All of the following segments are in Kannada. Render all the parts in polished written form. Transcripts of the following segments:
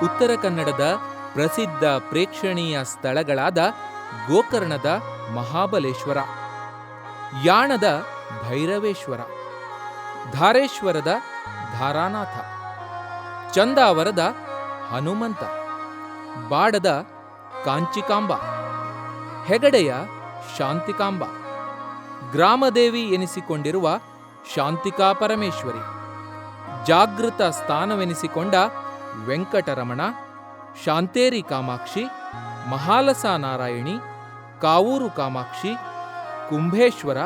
ಉತ್ತರ ಕನ್ನಡದ ಪ್ರಸಿದ್ಧ ಪ್ರೇಕ್ಷಣೀಯ ಸ್ಥಳಗಳಾದ ಗೋಕರ್ಣದ ಮಹಾಬಲೇಶ್ವರ, ಯಾಣದ ಭೈರವೇಶ್ವರ, ಧಾರೇಶ್ವರದ ಧಾರಾನಾಥ, ಚಂದಾವರದ ಹನುಮಂತ, ಬಾಡದ ಕಾಂಚಿಕಾಂಬ, ಹೆಗಡೆಯ ಶಾಂತಿಕಾಂಬ, ಗ್ರಾಮದೇವಿ ಎನಿಸಿಕೊಂಡಿರುವ ಶಾಂತಿಕಾ ಪರಮೇಶ್ವರಿ, ಜಾಗೃತ ಸ್ಥಾನವೆನಿಸಿಕೊಂಡ ವೆಂಕಟರಮಣ, ಶಾಂತೇರಿ ಕಾಮಾಕ್ಷಿ, ಮಹಾಲಸ ನಾರಾಯಣಿ, ಕಾವೂರು ಕಾಮಾಕ್ಷಿ, ಕುಂಭೇಶ್ವರ,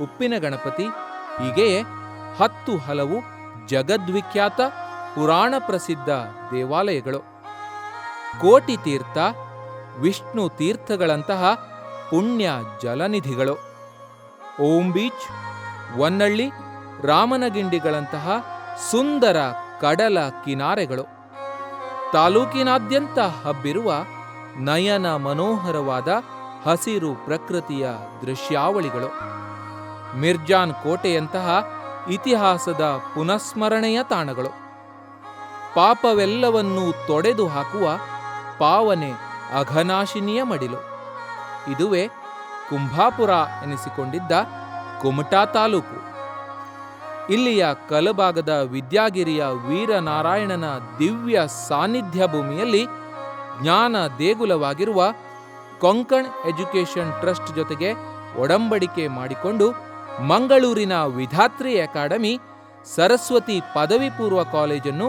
ಉಪ್ಪಿನ ಗಣಪತಿ, ಹೀಗೆಯೇ 10 ಹಲವು ಜಗದ್ವಿಖ್ಯಾತ ಪುರಾಣ ಪ್ರಸಿದ್ಧ ದೇವಾಲಯಗಳು. ಕೋಟಿ ತೀರ್ಥ, ವಿಷ್ಣು ತೀರ್ಥಗಳಂತಹ ಪುಣ್ಯ ಜಲನಿಧಿಗಳು, ಓಂ ಬೀಚ್, ಹೊನ್ನಳ್ಳಿ, ರಾಮನಗಿಂಡಿಗಳಂತಹ ಸುಂದರ ಕಡಲ ಕಿನಾರೆಗಳು, ತಾಲೂಕಿನಾದ್ಯಂತ ಹಬ್ಬಿರುವ ನಯನ ಮನೋಹರವಾದ ಹಸಿರು ಪ್ರಕೃತಿಯ ದೃಶ್ಯಾವಳಿಗಳು, ಮಿರ್ಜಾನ್ ಕೋಟೆಯಂತಹ ಇತಿಹಾಸದ ಪುನಸ್ಮರಣೆಯ ತಾಣಗಳು, ಪಾಪವೆಲ್ಲವನ್ನೂ ತೊಡೆದು ಹಾಕುವ ಪಾವನೆ ಅಘನಾಶಿನಿಯ ಮಡಿಲು. ಇದುವೇ ಕುಂಭಾಪುರ ಎನಿಸಿಕೊಂಡಿದ್ದ ಕುಮಟಾ ತಾಲೂಕು. ಇಲ್ಲಿಯ ಕಲಭಾಗದ ವಿದ್ಯಾಗಿರಿಯ ವೀರನಾರಾಯಣನ ದಿವ್ಯ ಸಾನ್ನಿಧ್ಯ ಭೂಮಿಯಲ್ಲಿ ಜ್ಞಾನ ದೇಗುಲವಾಗಿರುವ ಕೊಂಕಣ್ ಎಜುಕೇಷನ್ ಟ್ರಸ್ಟ್ ಜೊತೆಗೆ ಒಡಂಬಡಿಕೆ ಮಾಡಿಕೊಂಡು ಮಂಗಳೂರಿನ ವಿಧಾತ್ರಿ ಅಕಾಡೆಮಿ ಸರಸ್ವತಿ ಪದವಿ ಪೂರ್ವ ಕಾಲೇಜನ್ನು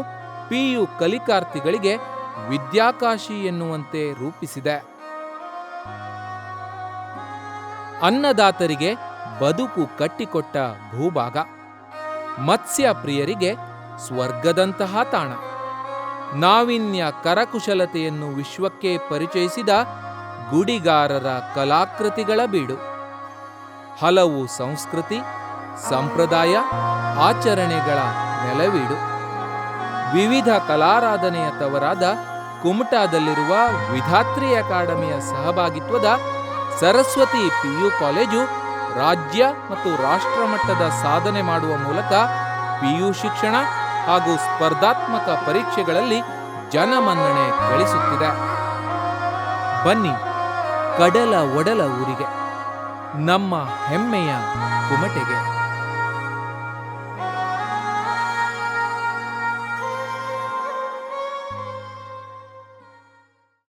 PU ಕಲಿಕಾರ್ಥಿಗಳಿಗೆ ವಿದ್ಯಾಕಾಶಿ ಎನ್ನುವಂತೆ ರೂಪಿಸಿದೆ. ಅನ್ನದಾತರಿಗೆ ಬದುಕು ಕಟ್ಟಿಕೊಟ್ಟ ಭೂಭಾಗ, ಮತ್ಸ್ಯ ಪ್ರಿಯರಿಗೆ ಸ್ವರ್ಗದಂತಹ ತಾಣ, ನಾವಿನ್ಯ ಕರಕುಶಲತೆಯನ್ನು ವಿಶ್ವಕ್ಕೆ ಪರಿಚಯಿಸಿದ ಗುಡಿಗಾರರ ಕಲಾಕೃತಿಗಳ ಬೀಡು, ಹಲವು ಸಂಸ್ಕೃತಿ, ಸಂಪ್ರದಾಯ, ಆಚರಣೆಗಳ ನೆಲವೀಡು, ವಿವಿಧ ಕಲಾರಾಧನೆಯ ತವರಾದ ಕುಮಟಾದಲ್ಲಿರುವ ವಿಧಾತ್ರಿ ಅಕಾಡೆಮಿಯ ಸಹಭಾಗಿತ್ವದ ಸರಸ್ವತಿ PU ಕಾಲೇಜು ರಾಜ್ಯ ಮತ್ತು ರಾಷ್ಟ್ರಮಟ್ಟದ ಸಾಧನೆ ಮಾಡುವ ಮೂಲಕ PU ಶಿಕ್ಷಣ ಹಾಗೂ ಸ್ಪರ್ಧಾತ್ಮಕ ಪರೀಕ್ಷೆಗಳಲ್ಲಿ ಜನಮನ್ನಣೆ ಗಳಿಸುತ್ತಿದೆ. ಬನ್ನಿ ಕಡಲ ಒಡಲ ಊರಿಗೆ, ನಮ್ಮ ಹೆಮ್ಮೆಯ ಕುಮಟೆಗೆ.